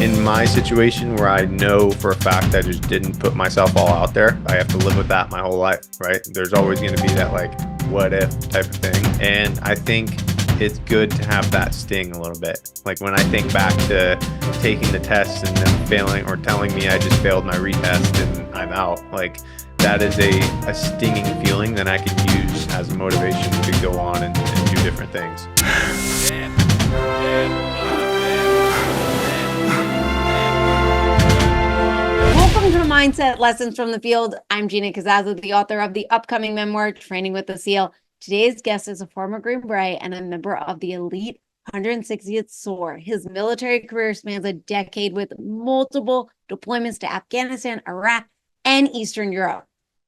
in my situation where I know for a fact I just didn't put myself all out there, I have to live with that my whole life, right? There's always going to be that like what if type of thing. And I think it's good to have that sting a little bit. Like when I think back to taking the test and then failing or telling me I just failed my retest and I'm out, like that is a stinging feeling that I can use as a motivation to go on and do different things. Welcome to Mindset Lessons from the Field. I'm Gina Cazazzo, the author of the upcoming memoir, Training with the SEAL. Today's guest is a former Green Beret and a member of the elite 160th SOAR. His military career spans a decade with multiple deployments to Afghanistan, Iraq, and Eastern Europe.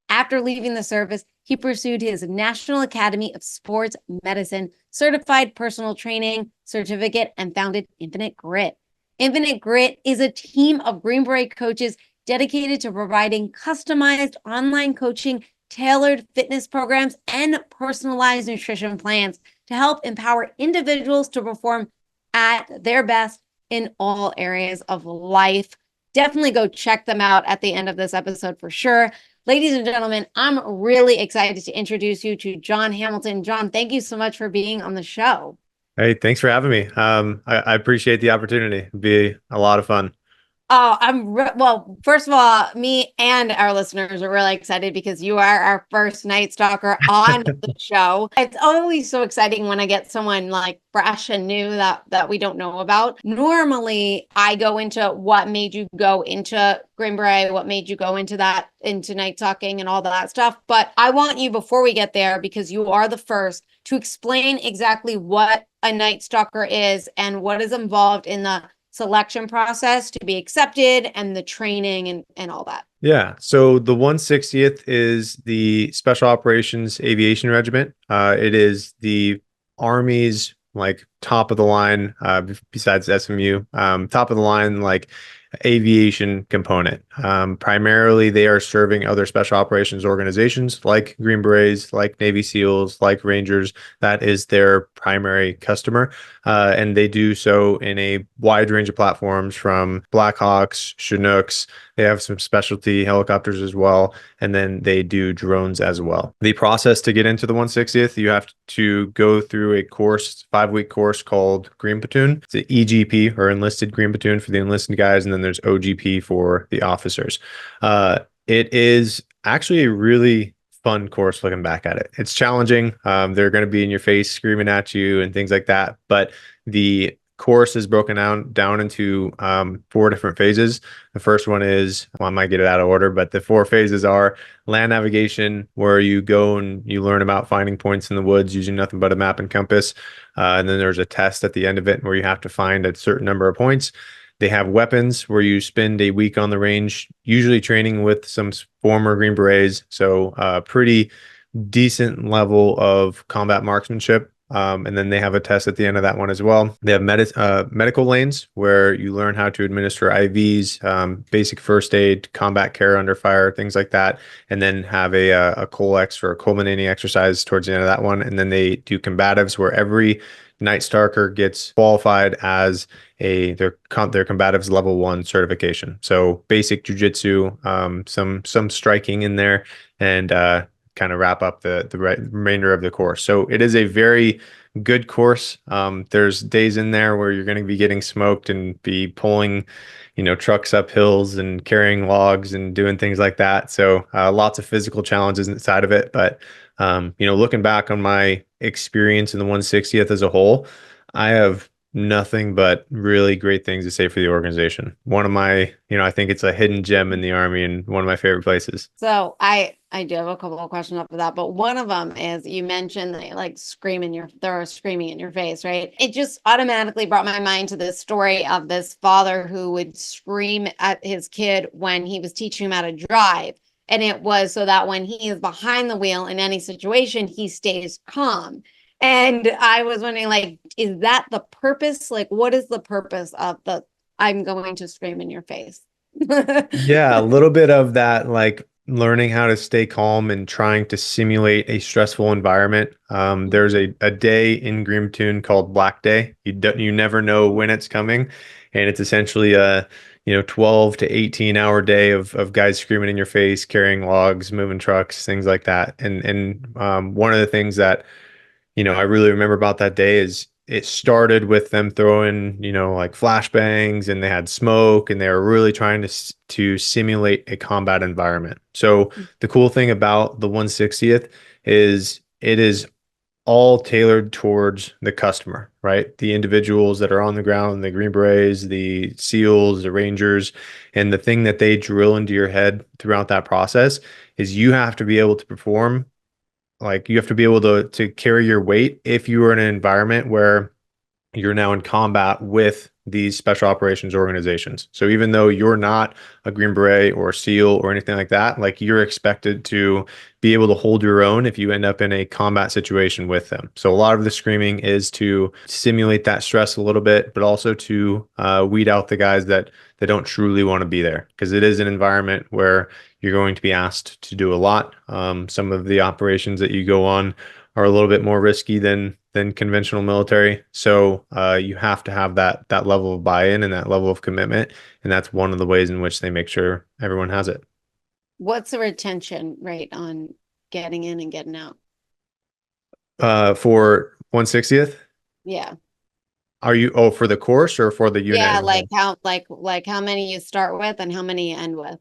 After leaving the service, he pursued his National Academy of Sports Medicine Certified Personal Training certificate and founded Infinite Grit. Infinite Grit is a team of Green Beret coaches dedicated to providing customized online coaching, tailored fitness programs, and personalized nutrition plans to help empower individuals to perform at their best in all areas of life. Definitely go check them out at the end of this episode for sure. Ladies and gentlemen, I'm really excited to introduce you to Jon Hamilton. Jon, thank you so much for being on the show. Hey, thanks for having me. I appreciate the opportunity. It'd be a lot of fun. Oh, well, first of all, me and our listeners are really excited because you are our first Night Stalker on the show. It's always so exciting when I get someone like fresh and new that we don't know about. Normally, I go into what made you go into Green Beret, what made you go into Night Stalking and all that stuff. But I want you, before we get there, because you are the first, to explain exactly what a Night Stalker is and what is involved in the selection process to be accepted and the training and all that. Yeah. So the 160th is the Special Operations Aviation Regiment. It is the Army's like top of the line, besides SMU, top of the line, like aviation component. Primarily, they are serving other special operations organizations like Green Berets, like Navy SEALs, like Rangers. That is their primary customer. And they do so in a wide range of platforms from Blackhawks, Chinooks. They have some specialty helicopters as well. And then they do drones as well. The process to get into the 160th, you have to go through a course, 5-week course called Green Platoon. It's an EGP or enlisted Green Platoon for the enlisted guys. And then there's OGP for the officers. It is actually a really fun course looking back at it. It's challenging. They're going to be in your face screaming at you and things like that. But the course is broken down into 4 different phases. The first one is, well, I might get it out of order, but the 4 phases are land navigation, where you go and you learn about finding points in the woods using nothing but a map and compass. And then there's a test at the end of it where you have to find a certain number of points. They have weapons, where you spend a week on the range, usually training with some former Green Berets. So pretty decent level of combat marksmanship. And then they have a test at the end of that one as well. They have medical lanes, where you learn how to administer IVs, basic first aid, combat care under fire, things like that. And then have a COLEX or a culminating exercise towards the end of that one. And then they do combatives, where every Night Stalker gets qualified as their combatives level 1 certification. So basic jujitsu, some striking in there, and kind of wrap up the remainder of the course. So it is a very good course. There's days in there where you're going to be getting smoked and be pulling, trucks up hills and carrying logs and doing things like that. So lots of physical challenges inside of it. But looking back on my experience in the 160th as a whole, I have nothing but really great things to say for the organization. One of my, I think it's a hidden gem in the Army and one of my favorite places. So I do have a couple of questions after that, but one of them is, you mentioned they like they're screaming in your face, right? It just automatically brought my mind to this story of this father who would scream at his kid when he was teaching him how to drive. And it was so that when he is behind the wheel in any situation, he stays calm. And I was wondering, like, is that the purpose? Like, what is the purpose of I'm going to scream in your face? Yeah, a little bit of that, like learning how to stay calm and trying to simulate a stressful environment. There's a day in Green Platoon called Black Day. You never know when it's coming. and it's essentially a 12 to 18 hour day of guys screaming in your face, carrying logs, moving trucks, things like that. And one of the things that I really remember about that day is it started with them throwing, like flashbangs, and they had smoke, and they were really trying to simulate a combat environment. So the cool thing about the 160th is it is all tailored towards the customer, right? The individuals that are on the ground, the Green Berets, the SEALs, the Rangers, and the thing that they drill into your head throughout that process is you have to be able to perform, like you have to be able to carry your weight if you are in an environment where you're now in combat with these special operations organizations. So even though you're not a Green Beret or a SEAL or anything like that, like you're expected to be able to hold your own if you end up in a combat situation with them. So a lot of the screaming is to simulate that stress a little bit, but also to weed out the guys that don't truly want to be there, because it is an environment where you're going to be asked to do a lot. Some of the operations that you go on are a little bit more risky than conventional military. So you have to have that level of buy-in and that level of commitment, and that's one of the ways in which they make sure everyone has it. What's the retention rate on getting in and getting out? For 160th, Yeah. are you for the course or for the unit Yeah, as a whole? like how many you start with and how many you end with.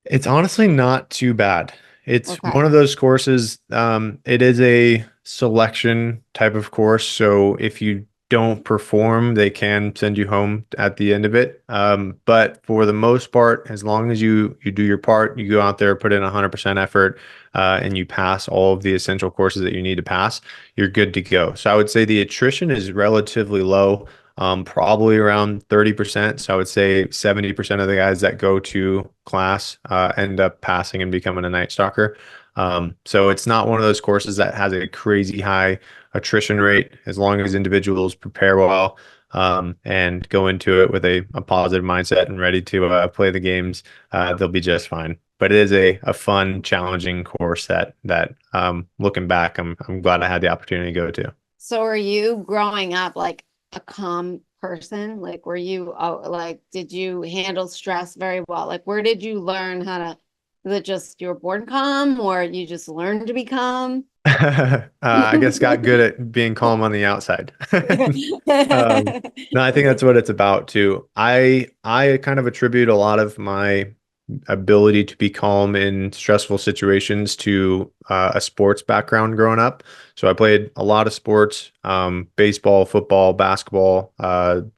It's honestly not too bad. It's Okay. one of those courses. It is a selection type of course. So if you don't perform, they can send you home at the end of it. But for the most part, as long as you do your part, you go out there, put in 100% effort, and you pass all of the essential courses that you need to pass, you're good to go. So I would say the attrition is relatively low, probably around 30%. So I would say 70% of the guys that go to class end up passing and becoming a Night Stalker. So it's not one of those courses that has a crazy high attrition rate. As long as individuals prepare well, and go into it with a positive mindset and ready to play the games, they'll be just fine. But it is a fun, challenging course that looking back, I'm glad I had the opportunity to go to. So are you growing up like a calm person? Like were you like did you handle stress very well? Like where did you learn how to, is it just you were born calm or you just learned to be calm? I guess got good at being calm on the outside. No, I think that's what it's about too. I kind of attribute a lot of my ability to be calm in stressful situations to a sports background growing up. So I played a lot of sports, baseball, football, basketball,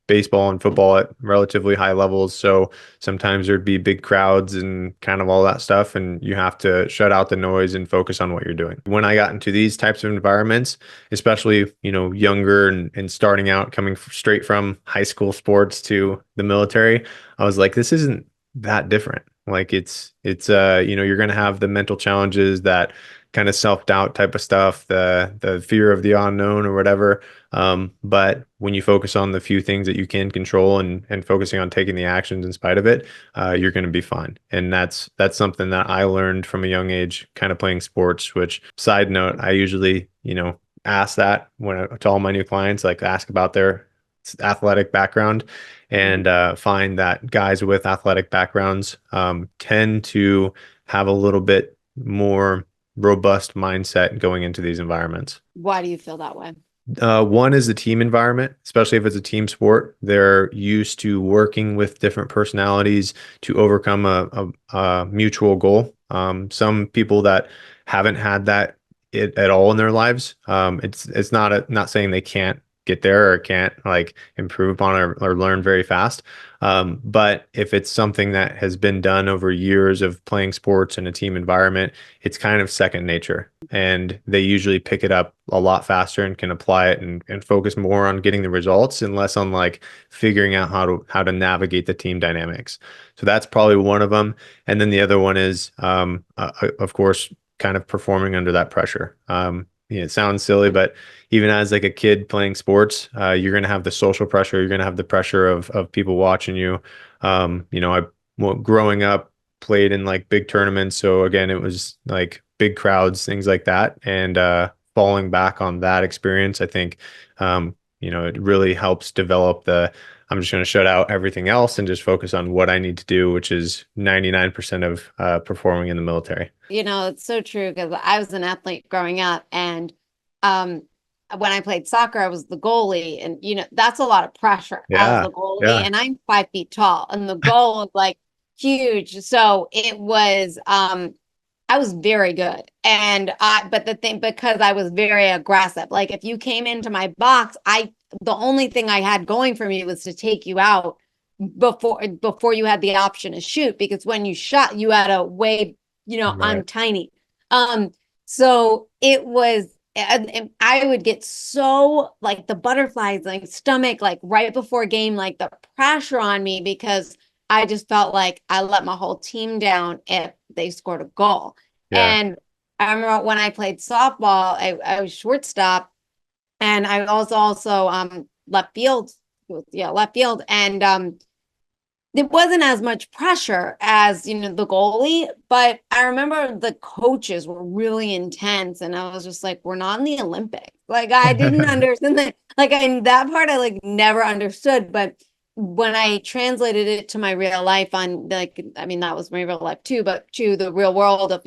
baseball and football at relatively high levels. So sometimes there'd be big crowds and kind of all that stuff, and you have to shut out the noise and focus on what you're doing. When I got into these types of environments, especially, younger and starting out, coming straight from high school sports to the military, I was like, this isn't that different. Like it's you're gonna have the mental challenges, that kind of self-doubt type of stuff, the fear of the unknown or whatever. But when you focus on the few things that you can control and focusing on taking the actions in spite of it, you're gonna be fine. And that's something that I learned from a young age, kind of playing sports, which, side note, I usually, ask that to all my new clients, like ask about their athletic background, and find that guys with athletic backgrounds tend to have a little bit more robust mindset going into these environments. Why do you feel that way? One is the team environment, especially if it's a team sport. They're used to working with different personalities to overcome a mutual goal. Some people that haven't had that at all in their lives, it's not saying they can't get there or can't like improve upon or learn very fast. But if it's something that has been done over years of playing sports in a team environment, it's kind of second nature, and they usually pick it up a lot faster and can apply it and focus more on getting the results and less on like figuring out how to navigate the team dynamics. So that's probably one of them. And then the other one is, of course, kind of performing under that pressure. It sounds silly, but even as like a kid playing sports, you're going to have the social pressure. You're going to have the pressure of people watching you. Growing up, played in like big tournaments. So again, it was like big crowds, things like that. And falling back on that experience, I think, it really helps develop I'm just going to shut out everything else and just focus on what I need to do, which is 99% of performing in the military. It's so true because I was an athlete growing up, and um, when I played soccer, I was the goalie, and that's a lot of pressure as Yeah. the goalie, Yeah. and I'm 5 feet tall, and the goal is like huge. So it was, I was very good, but the thing, because I was very aggressive, like if you came into my box, the only thing I had going for me was to take you out before you had the option to shoot, because when you shot, you had a way, I'm Right. tiny. Um, so it was, and I would get so like the butterflies, like stomach, like right before game, like the pressure on me, because I just felt like I let my whole team down if they scored a goal. Yeah. And I remember when I played softball, I was shortstop, and I was also left field, yeah, left field, and it wasn't as much pressure as the goalie, but I remember the coaches were really intense, and I was just like, we're not in the Olympics. Like I didn't understand that. Like that part I like never understood, but when I translated it to my real life, on like, I mean, that was my real life too, but to the real world of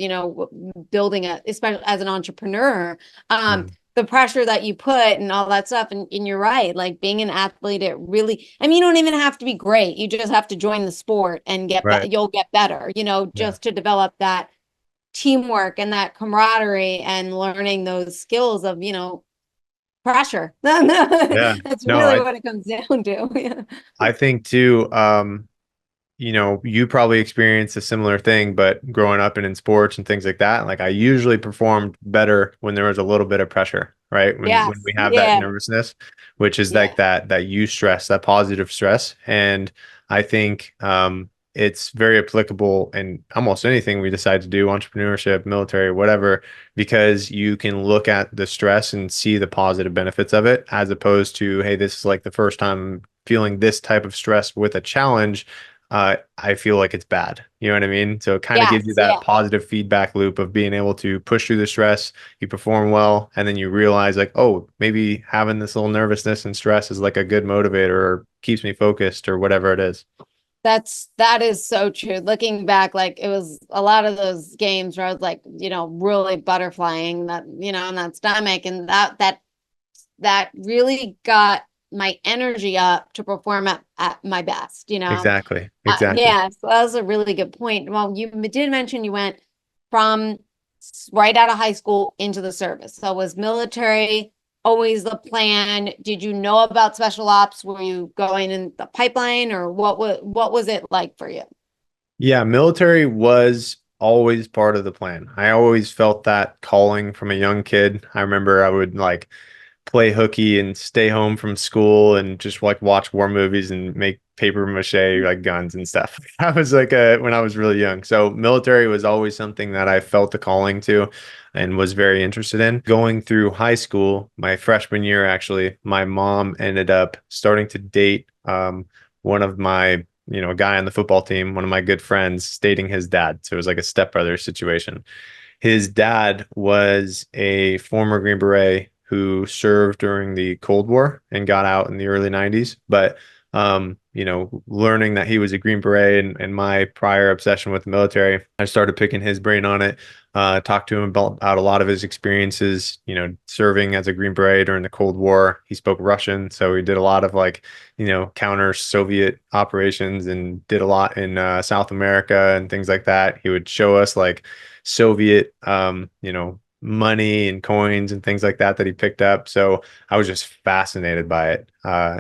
building especially as an entrepreneur, Mhm. the pressure that you put and all that stuff. And you're right, like being an athlete, it really, I mean, you don't even have to be great. You just have to join the sport and Right. you'll get better, Yeah. just to develop that teamwork and that camaraderie and learning those skills of, pressure. Yeah. That's No, really what it comes down to. Yeah. I think too, you probably experienced a similar thing, but growing up and in sports and things like that, like I usually performed better when there was a little bit of pressure, right? When Yes. we have that Yeah. nervousness, which is like Yeah. that stress, that positive stress. And I think it's very applicable in almost anything we decide to do, entrepreneurship, military, whatever, because you can look at the stress and see the positive benefits of it, as opposed to, hey, this is like the first time feeling this type of stress with a challenge. I feel like it's bad. You know what I mean? So it kind of gives you Yes. that Yeah. positive feedback loop of being able to push through the stress, you perform well, and then you realize like, oh, maybe having this little nervousness and stress is like a good motivator or keeps me focused or whatever it is. That is so true. Looking back, like it was a lot of those games where I was like, really butterflying that, in that stomach, and that really got my energy up to perform at my best. Exactly. Exactly. Yeah, so that was a really good point. Well, you did mention you went from right out of high school into the service. So was military always the plan? Did you know about special ops? Were you going in the pipeline, or what was it like for you? Yeah, military was always part of the plan. I always felt that calling from a young kid. I remember I would like play hooky and stay home from school and just like watch war movies and make paper mache like guns and stuff. I was like when I was really young. So military was always something that I felt the calling to and was very interested in. Going through high school, my freshman year actually, my mom ended up starting to date one of my a guy on the football team, one of my good friends, dating his dad. So it was like a stepbrother situation. His dad was a former Green Beret who served during the Cold War and got out in the early 90s. But learning that he was a Green Beret and my prior obsession with the military, I started picking his brain on it. Talked to him about a lot of his experiences, serving as a Green Beret during the Cold War. He spoke Russian, so he did a lot of like, counter Soviet operations and did a lot in South America and things like that. He would show us like Soviet, money and coins and things like that he picked up. So I was just fascinated by it.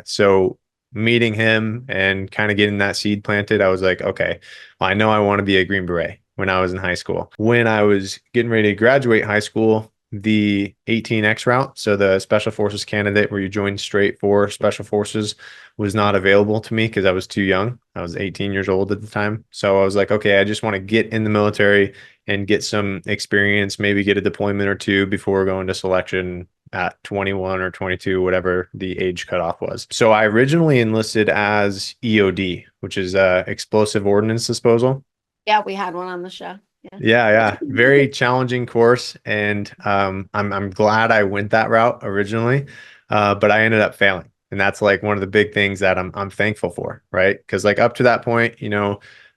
So meeting him and kind of getting that seed planted, I was like, okay, well, I know I want to be a Green Beret when I was in high school. When I was getting ready to graduate high school, the 18X route, so the Special Forces candidate where you join straight for Special Forces, was not available to me because I was too young. I was 18 years old at the time. So I was like, okay, I just want to get in the military and get some experience, maybe get a deployment or two before going to selection at 21 or 22, whatever the age cutoff was. So I originally enlisted as EOD, which is explosive ordnance disposal. Yeah, we had one on the show. Yeah. Yeah, yeah. Very challenging course. And I'm glad I went that route originally, but I ended up failing. And that's like one of the big things that I'm thankful for, right? Because like up to that point,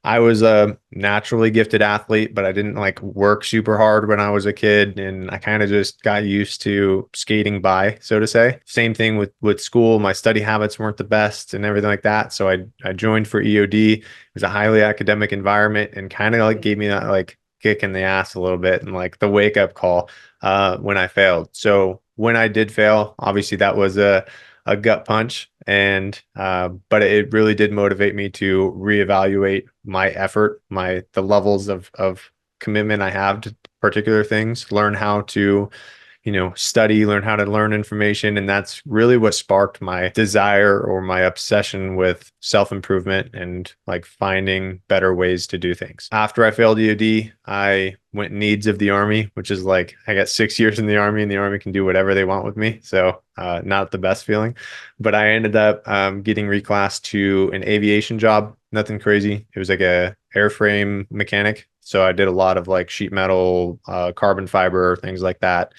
I was a naturally gifted athlete, but I didn't like work super hard when I was a kid, and I kind of just got used to skating by, so to say. Same thing with school. My study habits weren't the best and everything like that. So I joined for EOD. It was a highly academic environment and kind of like gave me that like kick in the ass a little bit and like the wake up call when I failed. So when I did fail, obviously that was a gut punch, and but it really did motivate me to reevaluate my effort, the levels of commitment I have to particular things, learn how to study, learn how to learn information. And that's really what sparked my desire or my obsession with self-improvement and like finding better ways to do things. After I failed EOD, I went needs of the Army, which is like I got 6 years in the Army and the Army can do whatever they want with me. So not the best feeling, but I ended up getting reclassed to an aviation job. Nothing crazy. It was like a airframe mechanic. So I did a lot of like sheet metal, carbon fiber, things like that.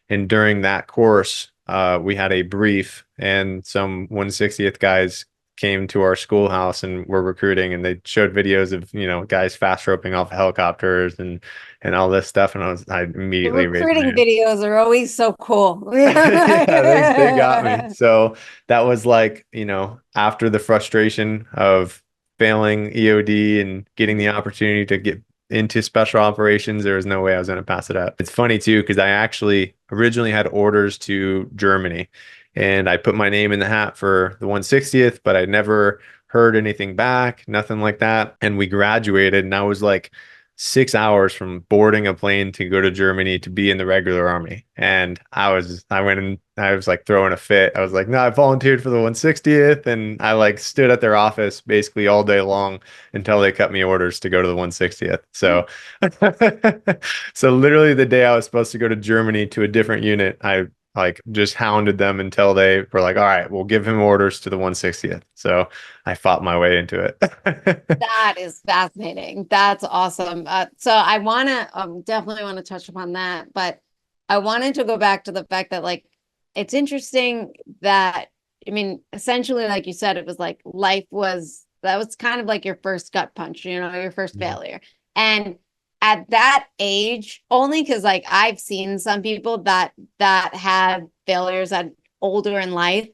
And during that course, we had a brief, and some 160th guys came to our schoolhouse and were recruiting, and they showed videos of guys fast roping off helicopters and all this stuff. And I The immediately raised my recruiting hand. videos are always so cool. Yeah, they got me. So that was like, after the frustration of failing EOD and getting the opportunity to get into special operations, there was no way I was going to pass it up. It's funny too, because I actually originally had orders to Germany and I put my name in the hat for the 160th, but I never heard anything back, nothing like that. And we graduated, and I was like 6 hours from boarding a plane to go to Germany to be in the regular army. And I went and I was like throwing a fit. I was like, no, I volunteered for the 160th. And I like stood at their office basically all day long until they cut me orders to go to the 160th. So, so literally the day I was supposed to go to Germany to a different unit, I like just hounded them until they were like, all right, we'll give him orders to the 160th. So I fought my way into it. That is fascinating. That's awesome. So I want to definitely want to touch upon that, but I wanted to go back to the fact that like it's interesting that I mean, essentially, like you said, it was like that was kind of like your first gut punch, your first failure. And at that age, only because like I've seen some people that have failures at older in life,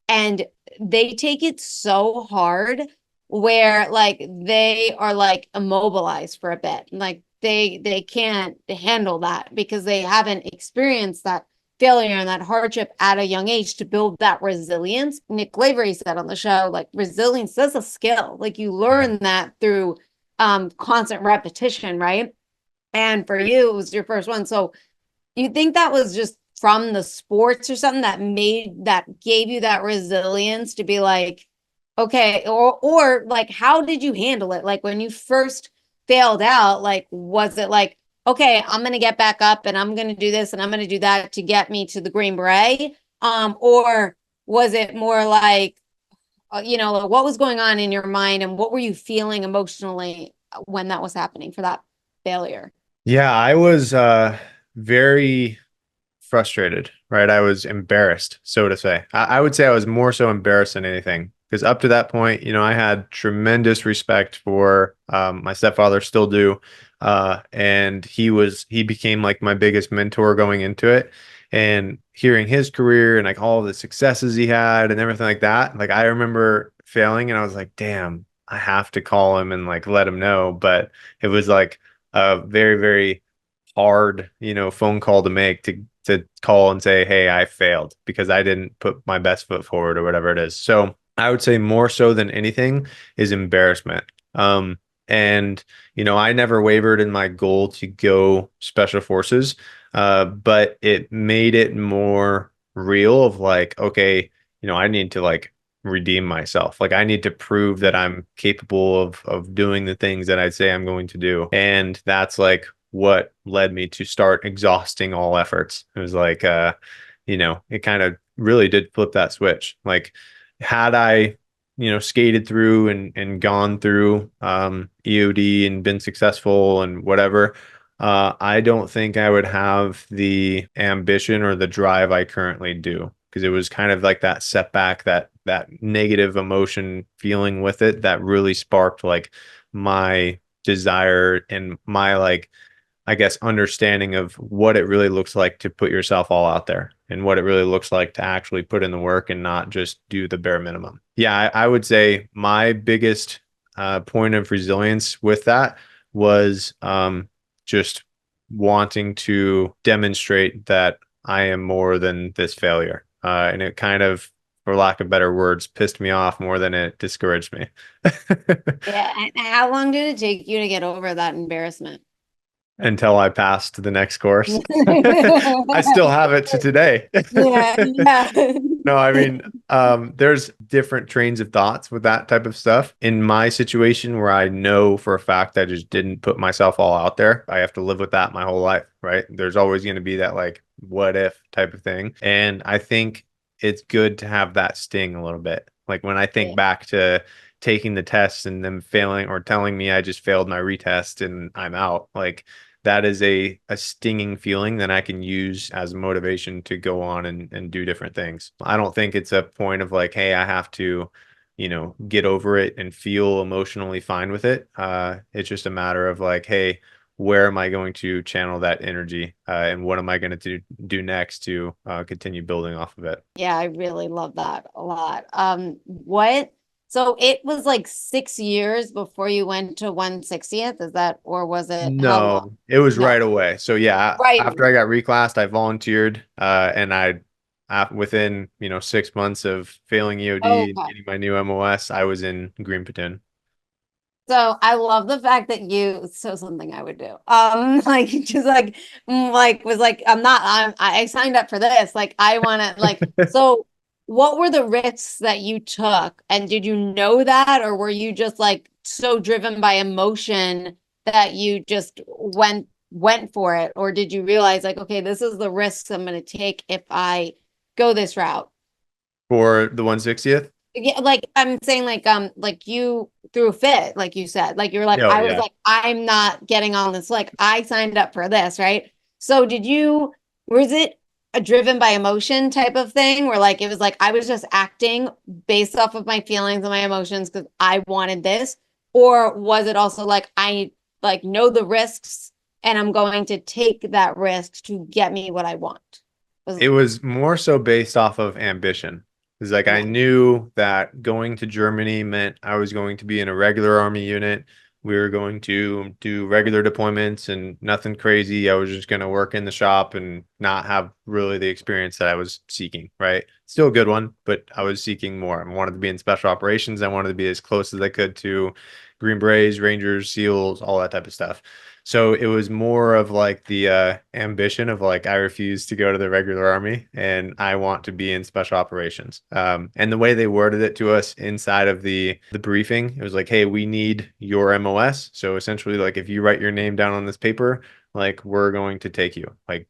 and they take it so hard where like they are like immobilized for a bit. Like they can't handle that because they haven't experienced that failure and that hardship at a young age to build that resilience. Nick Lavery said on the show, like resilience is a skill. Like you learn that through constant repetition, right? And for you, it was your first one. So you think that was just from the sports or something that gave you that resilience to be like, okay, or like how did you handle it? Like when you first failed out, like was it like, okay, I'm gonna get back up and I'm gonna do this and I'm gonna do that to get me to the Green Beret? Or was it more like, like what was going on in your mind and what were you feeling emotionally when that was happening for that failure? Yeah, I was very frustrated, right? I was embarrassed, so to say. I would say I was more so embarrassed than anything because up to that point, I had tremendous respect for my stepfather, still do. And he became like my biggest mentor going into it. And hearing his career and like all the successes he had and everything like that, like I remember failing and I was like, damn, I have to call him and like let him know. But it was like a very, very hard, phone call to make to call and say, "Hey, I failed because I didn't put my best foot forward," or whatever it is. So I would say more so than anything is embarrassment. And I never wavered in my goal to go special forces, but it made it more real of like, okay, I need to like redeem myself. Like I need to prove that I'm capable of doing the things that I say I'm going to do. And that's like what led me to start exhausting all efforts. It was like it kind of really did flip that switch. Like had I, skated through and gone through EOD and been successful and whatever, I don't think I would have the ambition or the drive I currently do. because it was kind of like that setback, that negative emotion feeling with it that really sparked like my desire and my like I guess understanding of what it really looks like to put yourself all out there and what it really looks like to actually put in the work and not just do the bare minimum. Yeah, I would say my biggest point of resilience with that was just wanting to demonstrate that I am more than this failure. And it kind of, for lack of better words, pissed me off more than it discouraged me. Yeah. And how long did it take you to get over that embarrassment? Until I passed the next course. I still have it to today. Yeah, yeah. No, I mean, there's different trains of thoughts with that type of stuff. In my situation where I know for a fact I just didn't put myself all out there, I have to live with that my whole life, right? There's always going to be that like what if type of thing. And I think it's good to have that sting a little bit. Like when I think Yeah. back to taking the test and them failing or telling me I just failed my retest and I'm out, like that is a stinging feeling that I can use as motivation to go on and do different things. I don't think it's a point of like, hey, I have to, get over it and feel emotionally fine with it. It's just a matter of like, hey, where am I going to channel that energy? And what am I going to do next to continue building off of it? Yeah, I really love that a lot. What? So it was like 6 years before you went to 160th, is that, or was it how long? No, it was No, right away. So yeah, right. after I got reclassed, I volunteered, and within 6 months of failing EOD and Okay. getting my new MOS, I was in Green Platoon. So I love the fact that you, so something I would do. Like just like was like, I signed up for this. Like I want to so what were the risks that you took? And did you know that, or were you just like so driven by emotion that you just went for it? Or did you realize like, okay, this is the risks I'm going to take if I go this route? For the 160th. Yeah, like I'm saying, like you threw a fit, like you said, like you're like, Oh I was yeah. like, I'm not getting on this. Like I signed up for this, right? So was it a driven by emotion type of thing where like it was like I was just acting based off of my feelings and my emotions because I wanted this? Or was it also like I like know the risks and I'm going to take that risk to get me what I want? Was It was more so based off of ambition. It's like I yeah. knew that going to Germany meant I was going to be in a regular army unit. We were going to do regular deployments and nothing crazy. I was just going to work in the shop and not have really the experience that I was seeking, right? Still a good one, but I was seeking more. I wanted to be in special operations. I wanted to be as close as I could to Green Berets, Rangers, SEALs, all that type of stuff. So it was more of like the ambition of like I refuse to go to the regular army and I want to be in special operations. And the way they worded it to us inside of the briefing, it was like, hey, we need your MOS. So essentially, like if you write your name down on this paper, like we're going to take you. Like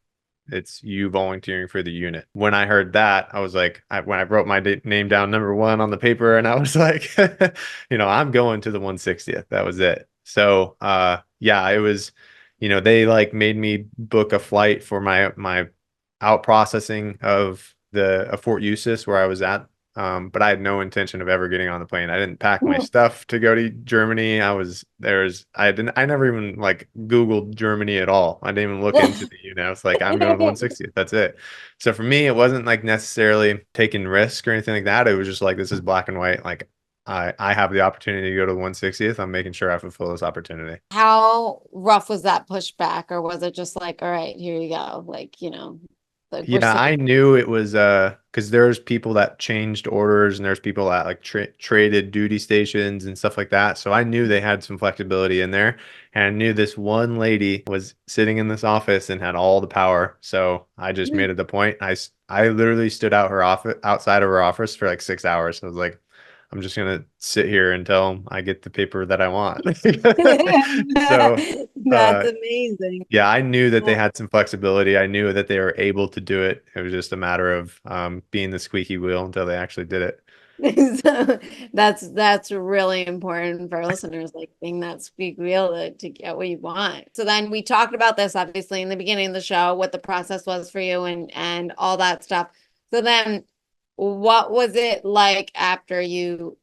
it's you volunteering for the unit. When I heard that, I was like, when I wrote my name down number one on the paper, and I was like, I'm going to the 160th. That was it. So, yeah, it was, they like made me book a flight for my out processing of the Fort Eustis where I was at. But I had no intention of ever getting on the plane. I didn't pack my stuff to go to Germany. I never even like Googled Germany at all. I didn't even look into the, it's like I'm going to 160th. That's it. So for me, it wasn't like necessarily taking risk or anything like that. It was just like, this is black and white. Like I have the opportunity to go to the 160th. I'm making sure I fulfill this opportunity. How rough was that pushback, or was it just like, all right, here you go? Like, like we're Yeah, so I knew it was because there's people that changed orders and there's people that like traded duty stations and stuff like that. So I knew they had some flexibility in there. And I knew this one lady was sitting in this office and had all the power. So I just made it a point. I literally stood out her office outside of her office for like 6 hours. I was like, I'm just gonna sit here until I get the paper that I want. So that's uh amazing. yeah, I knew that they Yeah. had some flexibility. I knew that they were able to do it. It was just a matter of being the squeaky wheel until they actually did it. So that's really important for our listeners, like being that squeak wheel to get what you want. So then we talked about this obviously in the beginning of the show, what the process was for you and all that stuff. So then what was it like after you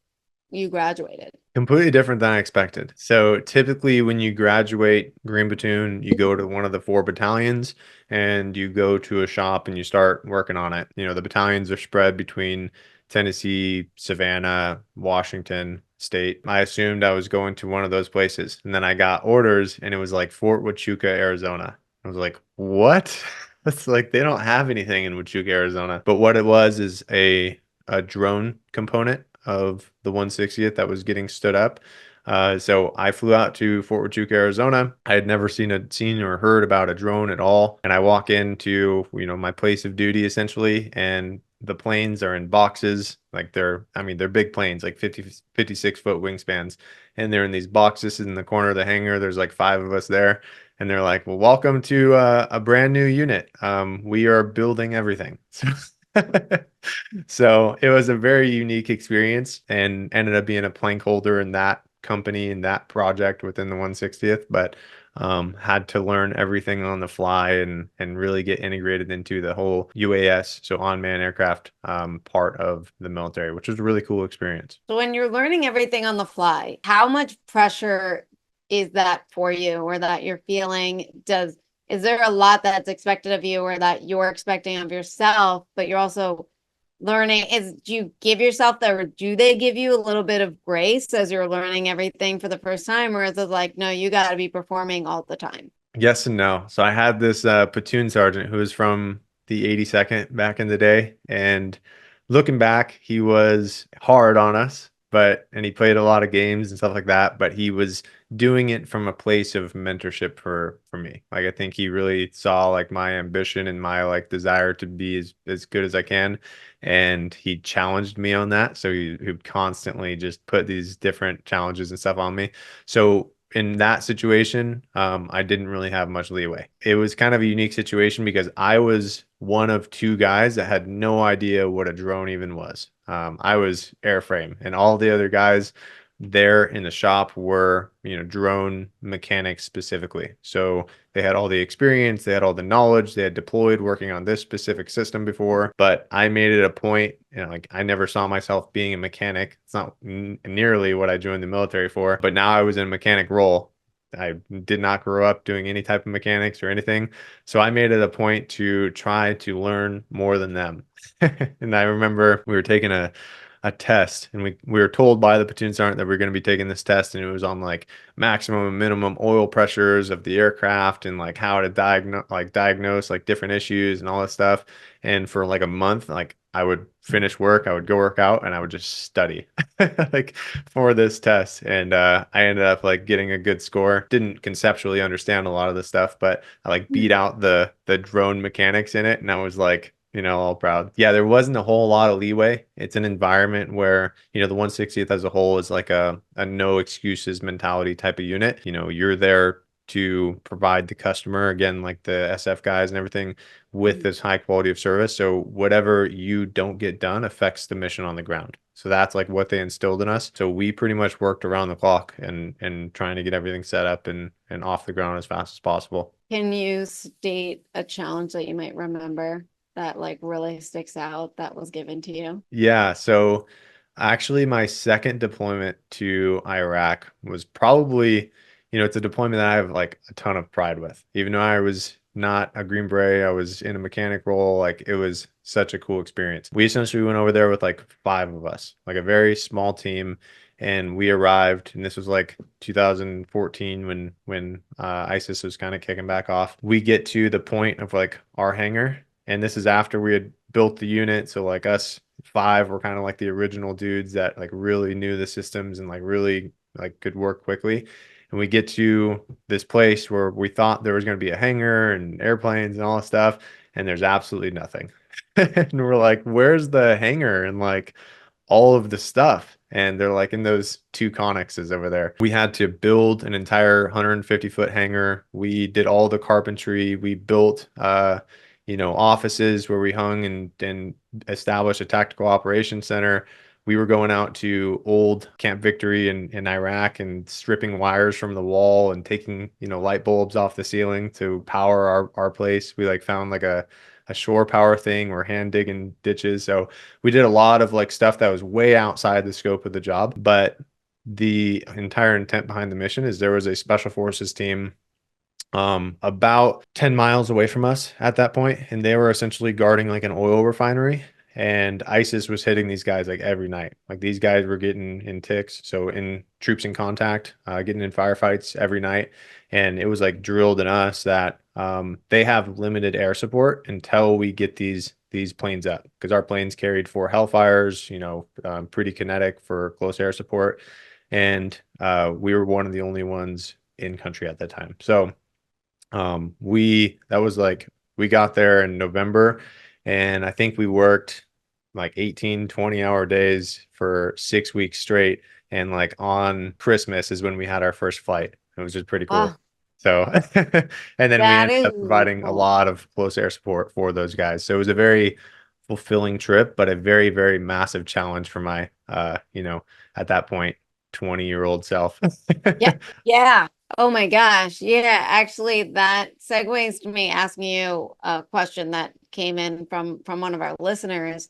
graduated? Completely different than I expected. So typically when you graduate Green Platoon, you go to one of the four battalions and you go to a shop and you start working on it. You know, the battalions are spread between Tennessee, Savannah, Washington State. I assumed I was going to one of those places. And then I got orders and it was like Fort Huachuca, Arizona. I was like, what? It's like they don't have anything in Huachuca, Arizona. But what it was is a drone component of the 160th that was getting stood up. So I flew out to Fort Huachuca, Arizona. I had never seen or heard about a drone at all. And I walk into, my place of duty essentially, and the planes are in boxes. Like they're big planes, like 56-foot wingspans. And they're in these boxes in the corner of the hangar. There's like five of us there. And they're like, well, welcome to a brand new unit. We are building everything. So it was a very unique experience and ended up being a plank holder in that company and that project within the 160th, but had to learn everything on the fly and really get integrated into the whole UAS, so unmanned aircraft part of the military, which was a really cool experience. So when you're learning everything on the fly, how much pressure is that for you or that you're feeling? Is there a lot that's expected of you or that you're expecting of yourself, but you're also learning? Do you give yourself that, or do they give you a little bit of grace as you're learning everything for the first time? Or is it like, no, you got to be performing all the time? Yes and no. So I had this platoon sergeant who was from the 82nd back in the day, and looking back, he was hard on us, and he played a lot of games and stuff like that, but he was doing it from a place of mentorship for me. Like I think he really saw like my ambition and my like desire to be as good as I can, and he challenged me on that. So he would constantly just put these different challenges and stuff on me. So in that situation, I didn't really have much leeway. It was kind of a unique situation because I was one of two guys that had no idea what a drone even was. I was airframe, and all the other guys there in the shop were, drone mechanics specifically. So they had all the experience, they had all the knowledge, they had deployed working on this specific system before. But I made it a point, like I never saw myself being a mechanic. It's not nearly what I joined the military for, but now I was in a mechanic role. I did not grow up doing any type of mechanics or anything. So I made it a point to try to learn more than them. And I remember we were taking a test, and we were told by the platoon sergeant that we were going to be taking this test, and it was on like maximum and minimum oil pressures of the aircraft and like how to diagnose like different issues and all that stuff. And for like a month, like I would finish work, I would go work out, and I would just study like for this test. And I ended up like getting a good score. Didn't conceptually understand a lot of the stuff, but I like beat out the drone mechanics in it, and I was like, all proud. Yeah, there wasn't a whole lot of leeway. It's an environment where, the 160th as a whole is like a no excuses mentality type of unit. You're there to provide the customer, again, like the SF guys and everything, with this high quality of service. So whatever you don't get done affects the mission on the ground. So that's like what they instilled in us. So we pretty much worked around the clock and trying to get everything set up and off the ground as fast as possible. Can you state a challenge that you might remember that like really sticks out that was given to you? Yeah, so actually my second deployment to Iraq was probably, it's a deployment that I have like a ton of pride with. Even though I was not a Green Beret, I was in a mechanic role, like it was such a cool experience. We essentially went over there with like five of us, like a very small team, and we arrived, and this was like 2014 when ISIS was kind of kicking back off. We get to the point of like our hangar, and this is after we had built the unit. So like us five were kind of like the original dudes that like really knew the systems and like really like could work quickly. And we get to this place where we thought there was going to be a hangar and airplanes and all this stuff, and there's absolutely nothing. And we're like, where's the hangar and like all of the stuff? And they're like in those two connexes over there. We had to build an entire 150-foot hangar. We did all the carpentry. We built offices where we hung and established a tactical operations center. We were going out to old Camp Victory in Iraq and stripping wires from the wall and taking, light bulbs off the ceiling to power our place. We like found like a shore power thing or hand digging ditches. So we did a lot of like stuff that was way outside the scope of the job. But the entire intent behind the mission is there was a special forces team about 10 miles away from us at that point, and they were essentially guarding like an oil refinery. And ISIS was hitting these guys like every night. Like these guys were getting in ticks, so in troops in contact, getting in firefights every night. And it was like drilled in us that they have limited air support until we get these planes up, because our planes carried 4 Hellfires, pretty kinetic for close air support. And we were one of the only ones in country at that time. So we got there in November, and I think we worked like 18, 20-hour days for 6 weeks straight. And like on Christmas is when we had our first flight. It was just pretty cool. Wow, So, and then we that ended is up providing a cool. lot of close air support for those guys. So it was a very fulfilling trip, but a very, very massive challenge for my, at that point, 20-year-old self. Yeah. Yeah. Oh my gosh. Yeah. Actually, that segues to me asking you a question that came in from one of our listeners,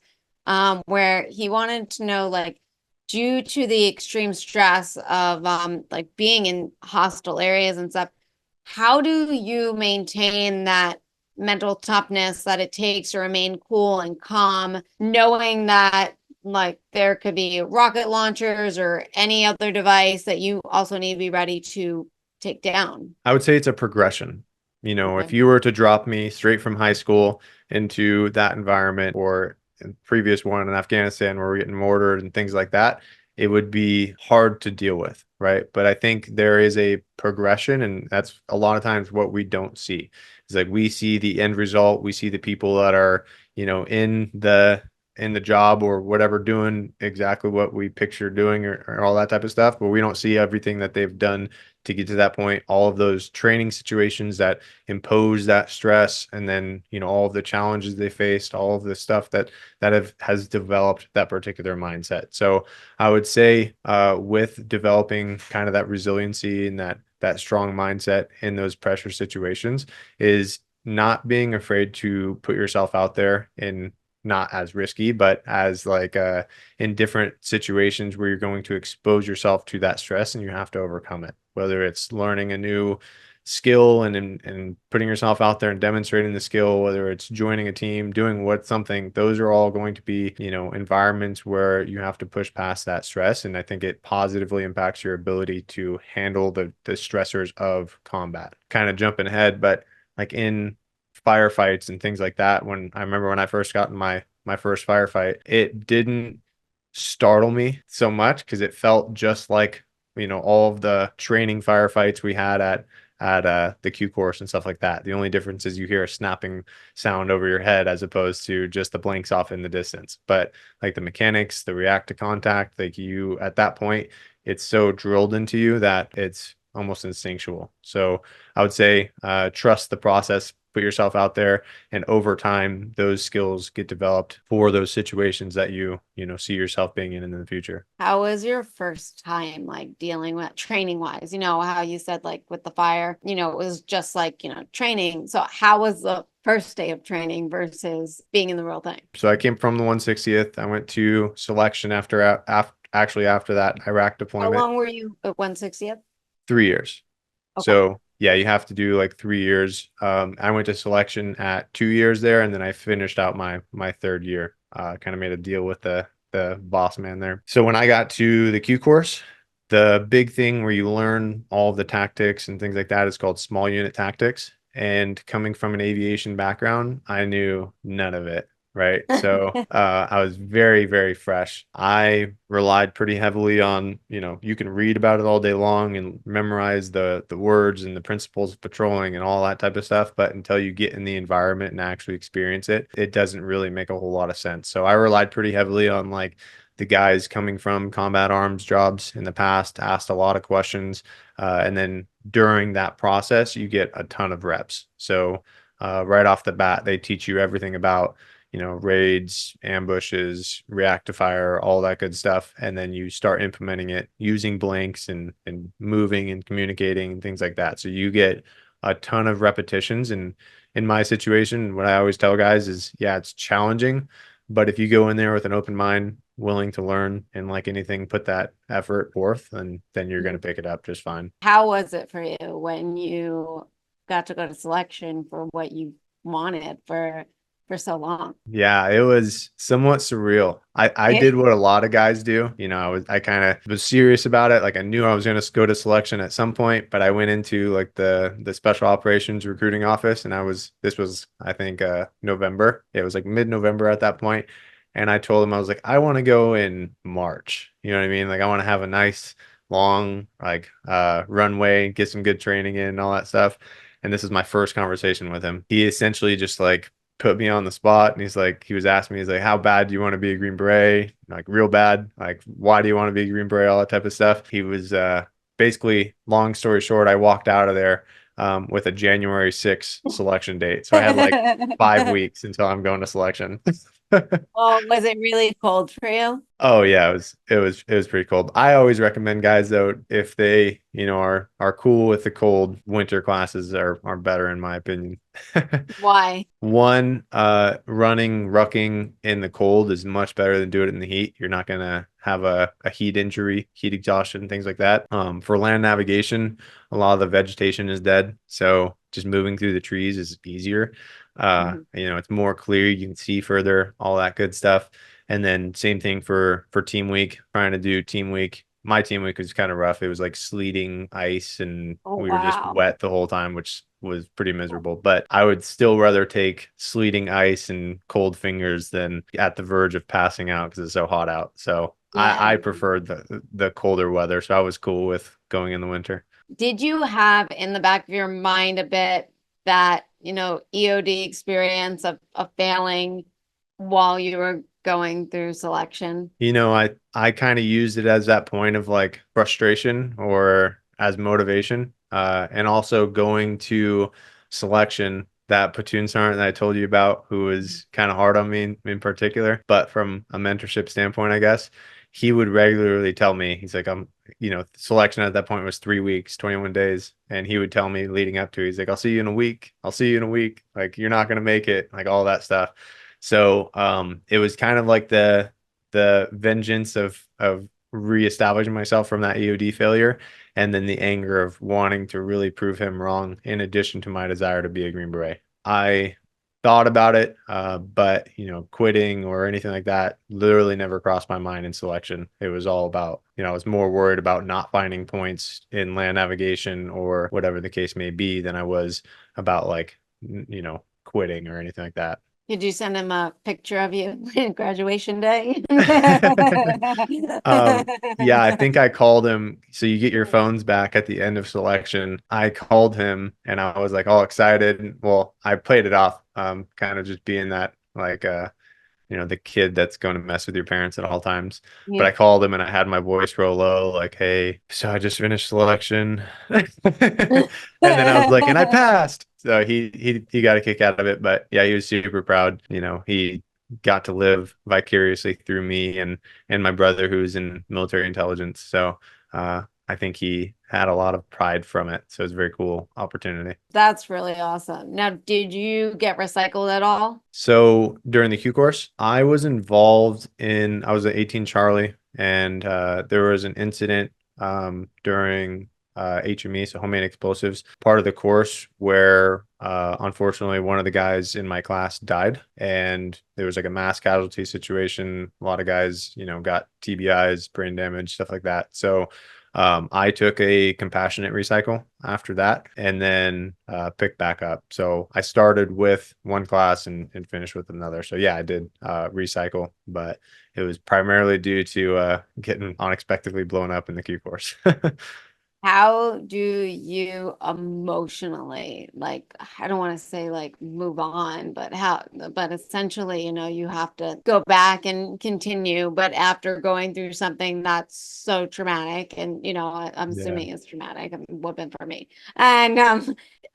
where he wanted to know, like, due to the extreme stress of like being in hostile areas and stuff, how do you maintain that mental toughness that it takes to remain cool and calm, knowing that like there could be rocket launchers or any other device that you also need to be ready to take down? I would say it's a progression. If Okay. you were to drop me straight from high school into that environment or in previous one in Afghanistan where we're getting mortared and things like that, it would be hard to deal with, right? But I think there is a progression, and that's a lot of times what we don't see. It's like we see the end result, we see the people that are, in the job or whatever doing exactly what we picture doing or all that type of stuff, but we don't see everything that they've done to get to that point, all of those training situations that impose that stress, and then all of the challenges they faced, all of the stuff has developed that particular mindset. So I would say with developing kind of that resiliency and that strong mindset in those pressure situations is not being afraid to put yourself out there in not as risky, but as like in different situations where you're going to expose yourself to that stress and you have to overcome it, whether it's learning a new skill and putting yourself out there and demonstrating the skill, whether it's joining a team, doing something, those are all going to be, environments where you have to push past that stress. And I think it positively impacts your ability to handle the stressors of combat. Kind of jumping ahead, but like in firefights and things like that, when I remember when I first got in my first firefight, it didn't startle me so much because it felt just like all of the training firefights we had at the Q course and stuff like that. The only difference is you hear a snapping sound over your head as opposed to just the blanks off in the distance. But like the mechanics, the react to contact, like you at that point, it's so drilled into you that it's almost instinctual. So I would say trust the process, put yourself out there, and over time those skills get developed for those situations that you see yourself being in the future. How was your first time like dealing with training wise? You know, how you said like with the fire, it was just like, training. So how was the first day of training versus being in the real thing? So I came from the 160th. I went to selection after that Iraq How deployment. long were you at 160th? 3 years. Okay. So yeah, you have to do like 3 years. I went to selection at 2 years there, and then I finished out my third year. Kind of made a deal with the boss man there. So when I got to the Q course, the big thing where you learn all of the tactics and things like that is called small unit tactics. And coming from an aviation background, I knew none of it. Right. So I was very, very fresh. I relied pretty heavily on, you can read about it all day long and memorize the words and the principles of patrolling and all that type of stuff. But until you get in the environment and actually experience it, it doesn't really make a whole lot of sense. So I relied pretty heavily on like the guys coming from combat arms jobs in the past, asked a lot of questions. And then during that process, you get a ton of reps. So right off the bat, they teach you everything about raids, ambushes, react to fire, all that good stuff. And then you start implementing it using blanks and moving and communicating and things like that. So you get a ton of repetitions. And in my situation, what I always tell guys is, yeah, it's challenging, but if you go in there with an open mind, willing to learn, and like anything, put that effort forth, and then you're going to pick it up just fine. How was it for you when you got to go to selection for what you wanted for so long? Yeah, it was somewhat surreal. I did what a lot of guys do. You know, I kind of was serious about it. Like I knew I was going to go to selection at some point, but I went into like the special operations recruiting office, and this was I think November. It was like mid-November at that point, and I told him I was like I want to go in March. You know what I mean? Like I want to have a nice long like runway, get some good training in and all that stuff. And this is my first conversation with him. He essentially just like put me on the spot, and he was asking me, he's like, how bad do you want to be a Green Beret? Like real bad. Like, why do you want to be a Green Beret? All that type of stuff. He was basically, long story short, I walked out of there with a January 6th selection date. So I had like 5 weeks until I'm going to selection. Oh, was it really cold for you? Oh yeah, it was pretty cold. I always recommend guys though, if they, are cool with the cold, winter classes are better in my opinion. Why? One, running, rucking in the cold is much better than doing it in the heat. You're not gonna have a heat injury, heat exhaustion, things like that. For land navigation, a lot of the vegetation is dead, so just moving through the trees is easier. It's more clear, you can see further, all that good stuff. And then same thing for team week, trying to do team week. My team week was kind of rough. It was like sleeting, ice, and Oh, we were just wow. wet the whole time, which was pretty miserable. But I would still rather take sleeting, ice, and cold fingers than at the verge of passing out because it's so hot out. So I Yeah. preferred the colder weather. So I was cool with going in the winter. Did you have in the back of your mind a bit that, EOD experience of failing while you were going through selection? I kind of used it as that point of like frustration or as motivation. And also going to selection, that platoon sergeant that I told you about, who was kind of hard on me in particular, but from a mentorship standpoint, I guess, he would regularly tell me, he's like, selection at that point was 3 weeks, 21 days. And he would tell me leading up to it, he's like, I'll see you in a week. I'll see you in a week. Like, you're not going to make it, like all that stuff. So it was kind of like the vengeance of reestablishing myself from that EOD failure, and then the anger of wanting to really prove him wrong, in addition to my desire to be a Green Beret. I thought about it, but quitting or anything like that literally never crossed my mind in selection. It was all about, I was more worried about not finding points in land navigation or whatever the case may be than I was about like, quitting or anything like that. Did you send him a picture of you in graduation day? Um, yeah, I think I called him. So you get your phones back at the end of selection. I called him and I was like all excited. Well, I played it off, kind of just being that like the kid that's going to mess with your parents at all times. But Yeah. I called him and I had my voice real low, like, hey, so I just finished selection. And then I was like, and I passed. So he got a kick out of it. But yeah, he was super proud. He got to live vicariously through me and my brother who's in military intelligence. So I think he had a lot of pride from it. So it's a very cool opportunity. That's really awesome. Now, did you get recycled at all? So during the Q course, I was at 18 Charlie, and there was an incident during HME, so homemade explosives, part of the course where unfortunately one of the guys in my class died, and there was like a mass casualty situation. A lot of guys, got TBIs, brain damage, stuff like that. So I took a compassionate recycle after that and then picked back up. So I started with one class and finished with another. So yeah, I did recycle, but it was primarily due to getting unexpectedly blown up in the Q course. How do you emotionally, like, I don't want to say like move on, but essentially, you have to go back and continue. But after going through something that's so traumatic, and, I'm Yeah. assuming it's traumatic, it would have been for me. And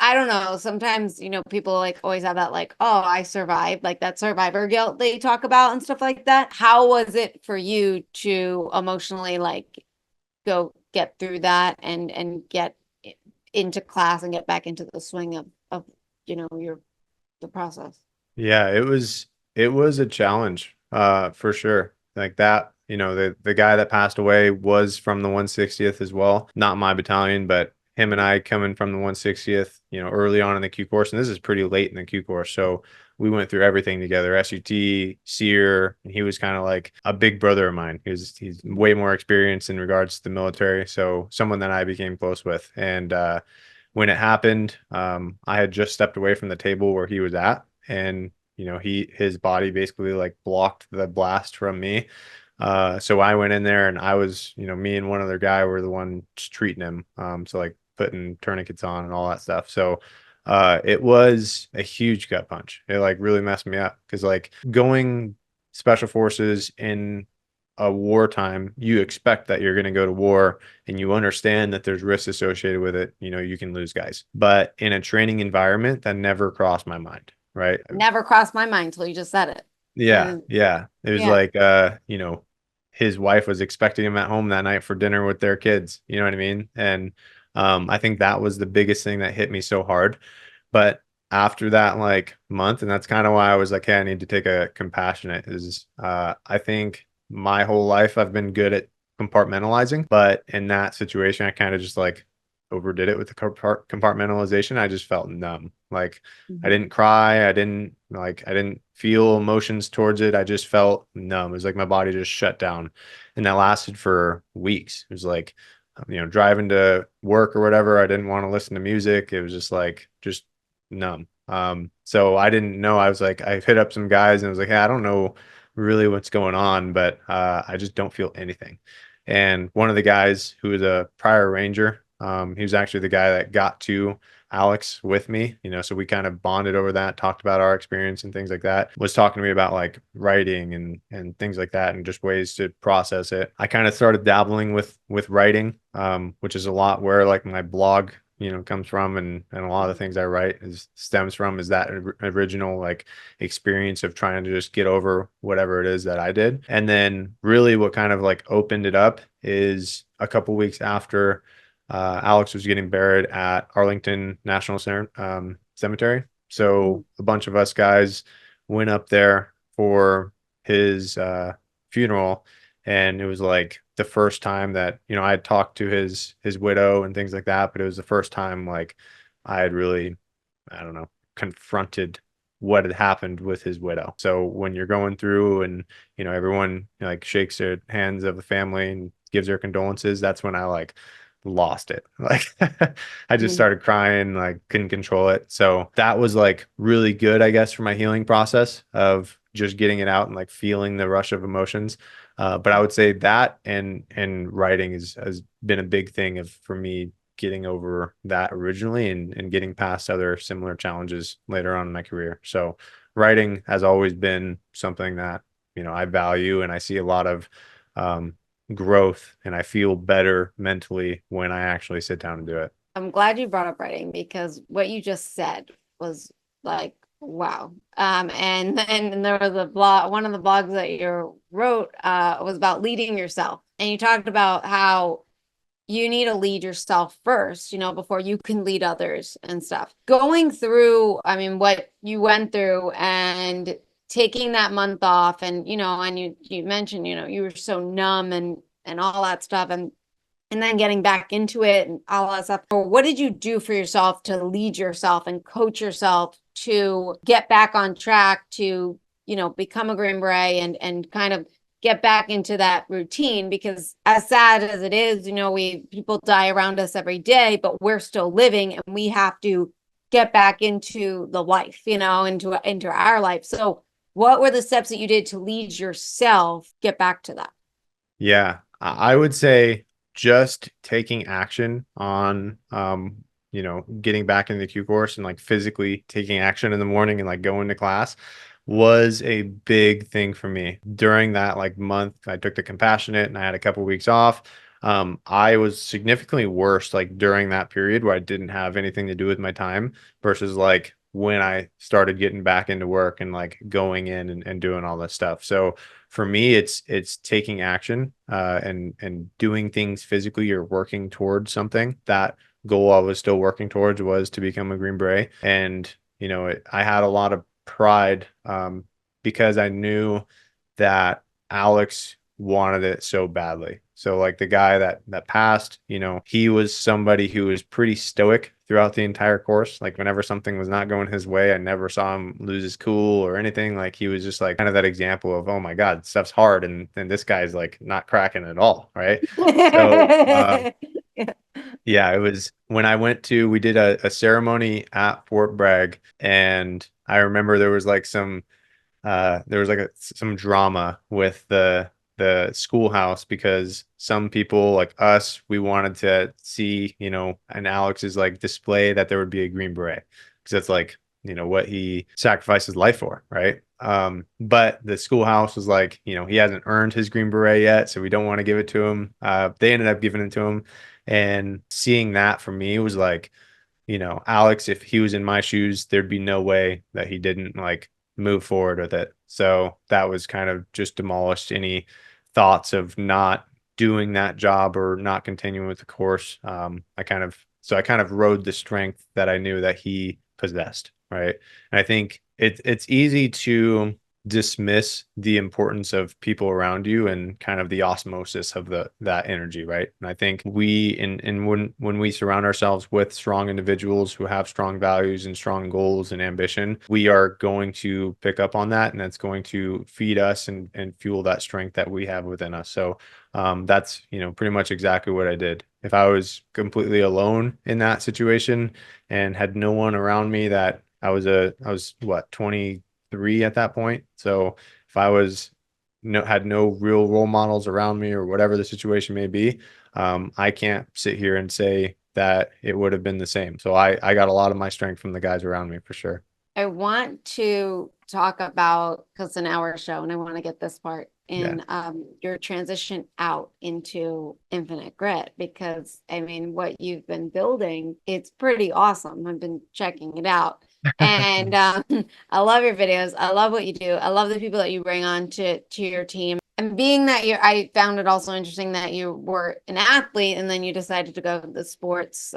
I don't know, sometimes, people like always have that, like, oh, I survived, like that survivor guilt they talk about and stuff like that. How was it for you to emotionally, like, go get through that and get into class and get back into the swing of your the process? Yeah, it was a challenge, for sure. Like that, the guy that passed away was from the 160th as well. Not my battalion, but him and I coming from the 160th, early on in the Q course, and this is pretty late in the Q course. So we went through everything together, SUT, SEER, and he was kind of like a big brother of mine. He's way more experienced in regards to the military, so someone that I became close with. And when it happened, I had just stepped away from the table where he was at, and his body basically like blocked the blast from me. So I went in there, and I was, me and one other guy were the ones treating him. So like putting tourniquets on and all that stuff. So it was a huge gut punch. It like really messed me up because like going special forces in a wartime, you expect that you're going to go to war, and you understand that there's risks associated with it. You can lose guys, but in a training environment, that never crossed my mind. Right. Never crossed my mind till you just said it. Yeah. And Yeah. It was yeah. like, his wife was expecting him at home that night for dinner with their kids. You know what I mean? And I think that was the biggest thing that hit me so hard. But after that like month, and that's kind of why I was like, hey, I need to take a compassionate, is I think my whole life I've been good at compartmentalizing, but in that situation I kind of just like overdid it with the compartmentalization. I just felt numb. Like I Mhm. didn't cry, I didn't feel emotions towards it. I just felt numb. It was like my body just shut down. And that lasted for weeks. It was like driving to work or whatever, I didn't want to listen to music. It was just numb. So I didn't know. I was like, I hit up some guys and I was like, hey, I don't know really what's going on, but I just don't feel anything. And one of the guys who was a prior ranger, he was actually the guy that got to Alex with me, so we kind of bonded over that, talked about our experience and things like that, was talking to me about like writing and things like that, and just ways to process it. I kind of started dabbling with writing, which is a lot where like my blog comes from, and a lot of the things I write stems from is that original like experience of trying to just get over whatever it is that I did. And then really what kind of like opened it up is a couple weeks after Alex was getting buried at Arlington National Cemetery. Mhm. So a bunch of us guys went up there for his funeral, and it was like the first time that I had talked to his widow and things like that, but it was the first time like I had really, I don't know, confronted what had happened with his widow. So when you're going through and everyone like shakes their hands of the family and gives their condolences, that's when I like lost it. Like I just Mhm. started crying, like couldn't control it. So that was like really good, I guess, for my healing process of just getting it out and like feeling the rush of emotions. But I would say that and writing has been a big thing of for me getting over that originally and getting past other similar challenges later on in my career. So writing has always been something that, I value, and I see a lot of um, growth, and I feel better mentally when I actually sit down and do it. I'm glad you brought up writing because what you just said was like, wow. And there was a blog, one of the blogs that you wrote was about leading yourself. And you talked about how you need to lead yourself first, before you can lead others and stuff. Going through, I mean, what you went through and taking that month off and you mentioned, you were so numb and all that stuff and then getting back into it and all that stuff. Or what did you do for yourself to lead yourself and coach yourself to get back on track to, become a Green Beret and kind of get back into that routine? Because as sad as it is, we people die around us every day, but we're still living and we have to get back into the life, into our life. So what were the steps that you did to lead yourself get back to that? Yeah, I would say just taking action on, getting back into the Q course and like physically taking action in the morning and like going to class was a big thing for me. During that like month, I took the compassionate and I had a couple weeks off. I was significantly worse like during that period where I didn't have anything to do with my time versus like when I started getting back into work and like going in and doing all this stuff. So for me, it's taking action and doing things physically or working towards something that goal I was still working towards was to become a Green Beret. And, I had a lot of pride because I knew that Alex wanted it so badly. So like the guy that passed, he was somebody who was pretty stoic throughout the entire course. Like whenever something was not going his way, I never saw him lose his cool or anything. Like he was just like kind of that example of, oh my God, stuff's hard and this guy's like not cracking at all, right? So yeah, it was when I went to, we did a ceremony at Fort Bragg, and I remember there was like some drama with the schoolhouse because some people like us, we wanted to see, an Alex's like display that there would be a Green Beret because that's like, what he sacrificed his life for, right? But the schoolhouse was like, he hasn't earned his Green Beret yet, so we don't want to give it to him. They ended up giving it to him, and seeing that for me was like, Alex, if he was in my shoes, there'd be no way that he didn't like move forward with it. So that was kind of just demolished any thoughts of not doing that job or not continuing with the course. I kind of rode the strength that I knew that he possessed, right? And I think it's easy to dismiss the importance of people around you and kind of the osmosis of that energy, right? And I think when we surround ourselves with strong individuals who have strong values and strong goals and ambition, we are going to pick up on that, and that's going to feed us and fuel that strength that we have within us. So that's pretty much exactly what I did. If I was completely alone in that situation and had no one around me, that I was what, 23 at that point. So if I was had no real role models around me or whatever the situation may be, I can't sit here and say that it would have been the same. So I got a lot of my strength from the guys around me for sure. I want to talk about, because it's an hour show, and I want to get this part Yeah. in your transition out into Infinite Grit, because I mean, what you've been building, it's pretty awesome. I've been checking it out. And I love your videos. I love what you do. I love the people that you bring on to your team. And being that I found it also interesting that you were an athlete and then you decided to go the sports,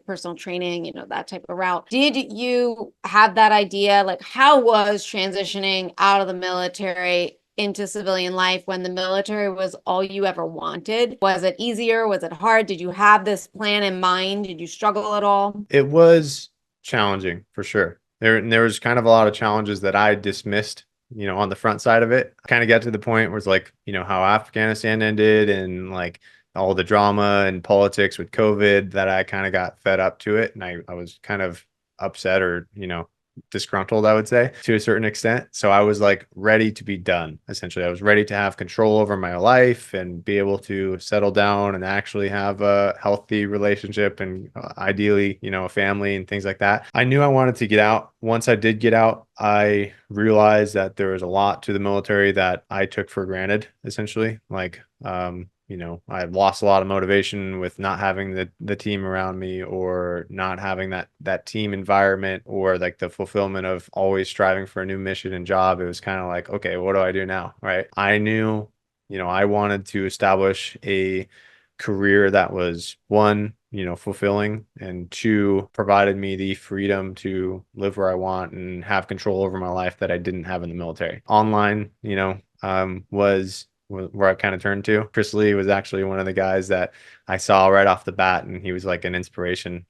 personal training, that type of route. Did you have that idea? Like, how was transitioning out of the military into civilian life when the military was all you ever wanted? Was it easier? Was it hard? Did you have this plan in mind? Did you struggle at all? It was challenging for sure. There was kind of a lot of challenges that I dismissed, on the front side of it. I kind of got to the point where it's like, how Afghanistan ended and like all the drama and politics with COVID, that I kind of got fed up to it. And I was kind of upset or, disgruntled, I would say, to a certain extent. So I was like ready to be done. Essentially, I was ready to have control over my life and be able to settle down and actually have a healthy relationship and ideally, a family and things like that. I knew I wanted to get out. Once I did get out, I realized that there was a lot to the military that I took for granted, essentially. Like, I lost a lot of motivation with not having the team around me, or not having that team environment, or like the fulfillment of always striving for a new mission and job. It was kind of like, okay, what do I do now? Right. I knew, I wanted to establish a career that was, one, fulfilling, and two, provided me the freedom to live where I want and have control over my life that I didn't have in the military. Online, was where I kind of turned to. Chris Lee was actually one of the guys that I saw right off the bat, and he was like an inspiration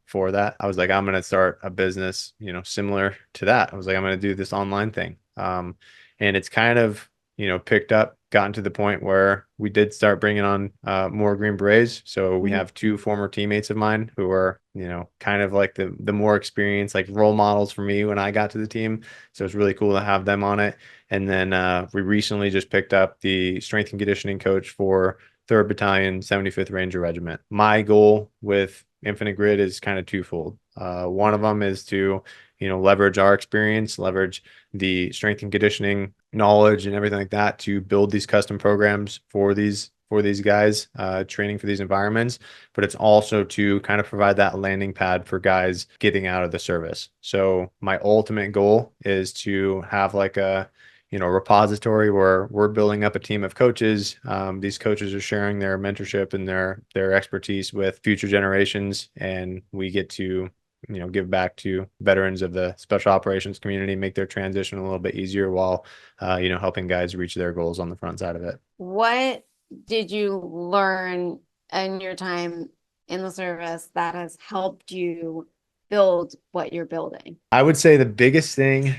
for that. I was like, I'm going to start a business, similar to that. I was like, I'm going to do this online thing. And it's kind of, picked up, gotten to the point where we did start bringing on more Green Berets. So we have two former teammates of mine who are, kind of like the more experienced, like role models for me when I got to the team. So it's really cool to have them on it. And then we recently just picked up the strength and conditioning coach for 3rd Battalion, 75th Ranger Regiment. My goal with Infinite Grid is kind of twofold. One of them is to, leverage our experience, leverage the strength and conditioning knowledge and everything like that to build these custom programs for these guys, training for these environments. But it's also to kind of provide that landing pad for guys getting out of the service. So my ultimate goal is to have like a repository where we're building up a team of coaches. These coaches are sharing their mentorship and their expertise with future generations, and we get to give back to veterans of the special operations community, make their transition a little bit easier while helping guys reach their goals on the front side of it. What did you learn in your time in the service that has helped you build what you're building? I would say the biggest thing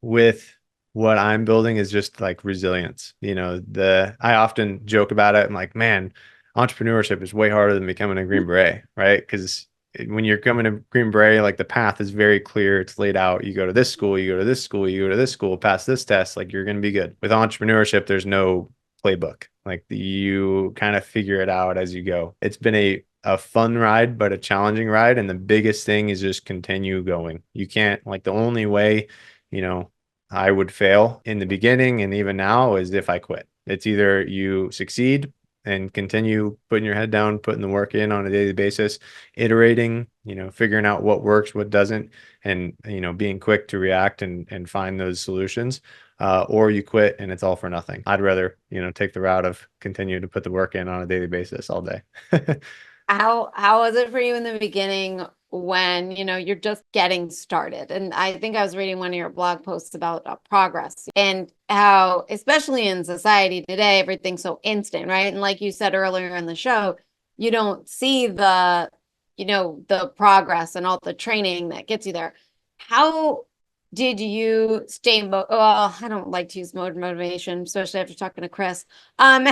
with what I'm building is just like resilience. I often joke about it. I'm like, man, entrepreneurship is way harder than becoming a Green Beret, right? Because when you're coming to Green Beret, like the path is very clear. It's laid out. You go to this school, you go to this school, you go to this school, pass this test, like you're going to be good. With entrepreneurship, there's no playbook. Like you kind of figure it out as you go. It's been a fun ride, but a challenging ride. And the biggest thing is just continue going. You can't, like, the only way, you know, I would fail in the beginning and even now is if I quit. It's either you succeed and continue putting your head down, putting the work in on a daily basis, iterating, figuring out what works, what doesn't, and, being quick to react and find those solutions. Or you quit and it's all for nothing. I'd rather, take the route of continue to put the work in on a daily basis all day. How was it for you in the beginning when, you're just getting started? And I think I was reading one of your blog posts about progress and how, especially in society today, everything's so instant, right? And like you said earlier in the show, you don't see the progress and all the training that gets you there. How did you stay well, I don't like to use motivation, especially after talking to Chris. How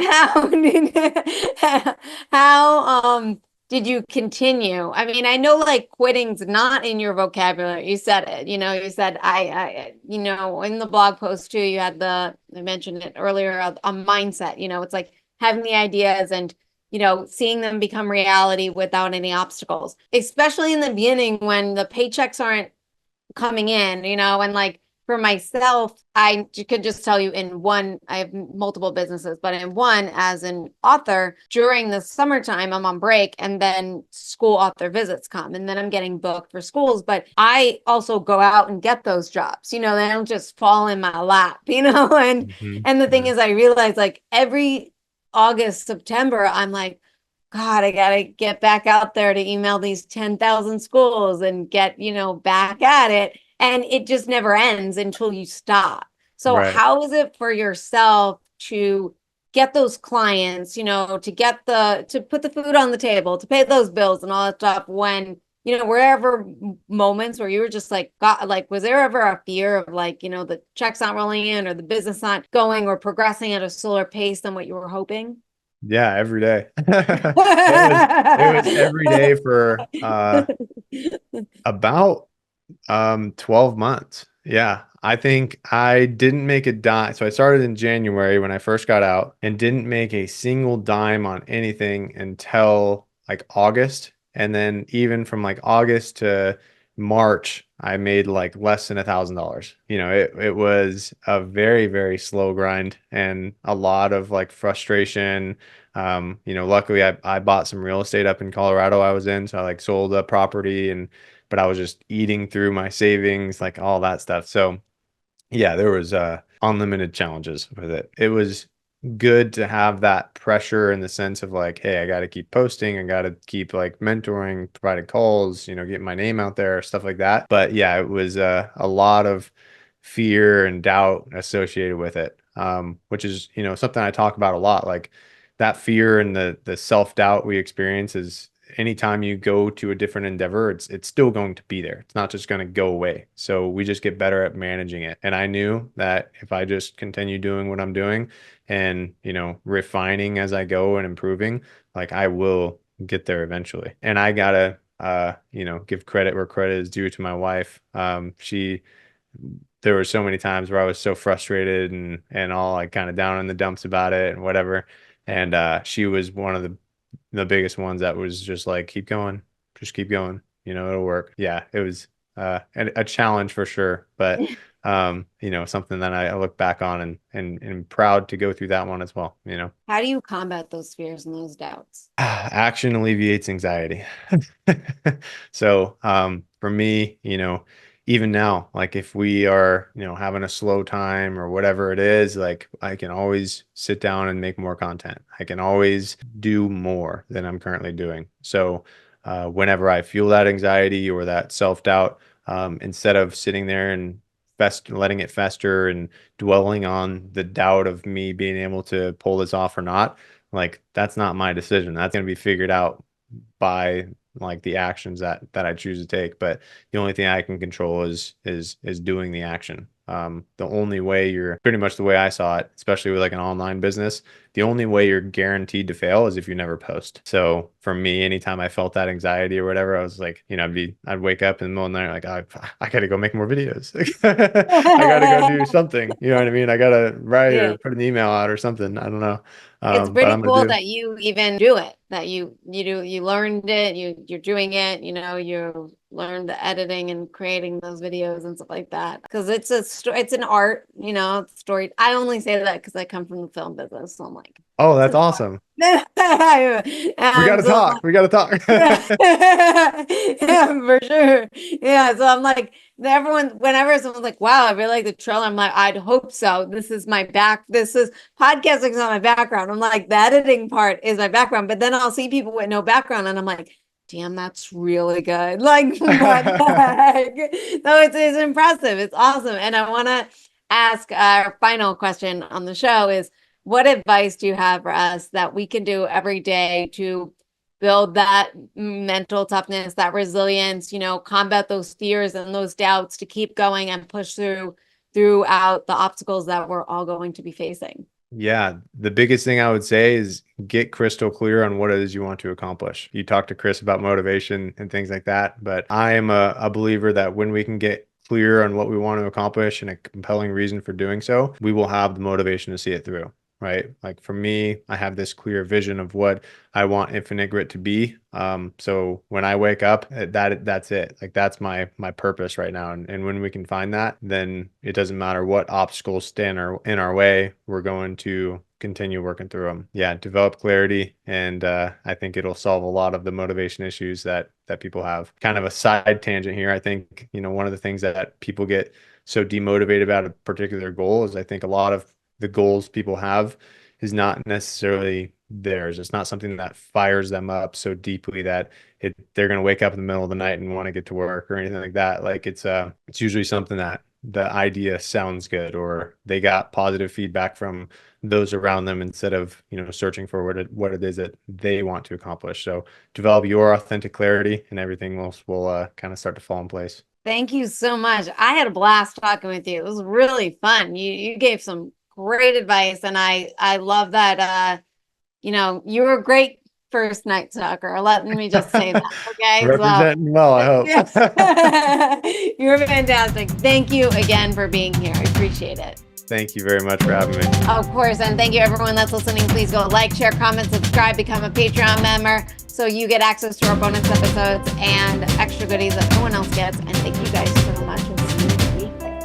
did you continue? I mean, I know like quitting's not in your vocabulary. You said it, you said in the blog post too, you had I mentioned it earlier, a mindset, it's like having the ideas and seeing them become reality without any obstacles, especially in the beginning when the paychecks aren't coming in, and like for myself, I could just tell you I have multiple businesses, but in one, as an author, during the summertime, I'm on break and then school author visits come and then I'm getting booked for schools. But I also go out and get those jobs, they don't just fall in my lap, and Mhm. and the thing Yeah. is, I realize like every August, September, I'm like, God, I gotta get back out there to email these 10,000 schools and get, back at it. And it just never ends until you stop. So Right. how is it for yourself to get those clients, to put the food on the table, to pay those bills and all that stuff when, wherever moments where you were just like, God, like, was there ever a fear of like, the checks not rolling in or the business not going or progressing at a slower pace than what you were hoping? Yeah, every day. It was every day for about 12 months. Yeah. I think I didn't make a dime. So I started in January when I first got out and didn't make a single dime on anything until like August. And then even from like August to March, I made like less than $1,000. It was a very, very slow grind and a lot of like frustration. Luckily I bought some real estate up in Colorado I was in. So I like sold a property but I was just eating through my savings, like all that stuff. So yeah, there was unlimited challenges with it. It was good to have that pressure in the sense of like, hey, I got to keep posting, I got to keep like mentoring, providing calls, getting my name out there, stuff like that. But yeah, it was a lot of fear and doubt associated with it, which is, something I talk about a lot. Like that fear and the self-doubt we experience is anytime you go to a different endeavor, it's still going to be there. It's not just going to go away. So we just get better at managing it. And I knew that if I just continue doing what I'm doing and, refining as I go and improving, like I will get there eventually. And I gotta give credit where credit is due to my wife. There were so many times where I was so frustrated and all like kind of down in the dumps about it and whatever. And she was one of the biggest ones that was just like, keep going, just keep going, it'll work. Yeah, it was a challenge for sure, but something that I look back on and proud to go through that one as well. How do you combat those fears and those doubts? Action alleviates anxiety. So for me, even now, like if we are, having a slow time or whatever it is, like I can always sit down and make more content. I can always do more than I'm currently doing. So whenever I feel that anxiety or that self-doubt, instead of sitting there and letting it fester and dwelling on the doubt of me being able to pull this off or not, like that's not my decision. That's going to be figured out by like the actions that I choose to take. But the only thing I can control is doing the action. The only way you're pretty much the way I saw it, especially with like an online business, the only way you're guaranteed to fail is if you never post. So for me, anytime I felt that anxiety or whatever, I was like, I'd wake up in the middle of the night, like, I gotta go make more videos. I gotta go do something. You know what I mean? I gotta write Yeah. or put an email out or something. I don't know. It's But pretty I'm gonna cool do. that you even do it, that you learned it, you're doing it, you learned the editing and creating those videos and stuff like that. Because it's an art, it's story. I only say that because I come from the film business, so I'm like, Oh, it's that's an awesome. art. We gotta So talk. We gotta talk. yeah, for sure. Yeah, so I'm like, whenever someone's like, wow, I really like the trailer, I'm like, I'd hope so. This is podcasting is not my background. I'm like, the editing part is my background, but then I'll see people with no background and I'm like, damn, that's really good. Like, what the heck? So it's impressive. It's awesome. And I want to ask our final question on the show is, what advice do you have for us that we can do every day to build that mental toughness, that resilience, combat those fears and those doubts to keep going and push throughout the obstacles that we're all going to be facing? Yeah, the biggest thing I would say is get crystal clear on what it is you want to accomplish. You talked to Chris about motivation and things like that, but I am a believer that when we can get clear on what we want to accomplish and a compelling reason for doing so, we will have the motivation to see it through. Right. Like for me, I have this clear vision of what I want Infinite Grit to be. So when I wake up, that's it. Like that's my purpose right now. And when we can find that, then it doesn't matter what obstacles stand in our way. We're going to continue working through them. Yeah, develop clarity, and I think it'll solve a lot of the motivation issues that people have. Kind of a side tangent here. I think one of the things that people get so demotivated about a particular goal is I think a lot of the goals people have is not necessarily theirs. It's not something that fires them up so deeply that they're going to wake up in the middle of the night and want to get to work or anything like that. Like it's usually something that the idea sounds good or they got positive feedback from those around them instead of searching for what it is that they want to accomplish. So develop your authentic clarity and everything else will kind of start to fall in place. Thank you so much. I had a blast talking with you. It was really fun. You gave some great advice, and I love that you were a great first night stalker. Let me just say that. Okay. Representing well, I hope. Yes. You're fantastic. Thank you again for being here. I appreciate it. Thank you very much for having me. Of course, and thank you everyone that's listening. Please go like, share, comment, subscribe, become a Patreon member so you get access to our bonus episodes and extra goodies that no one else gets. And thank you guys so much.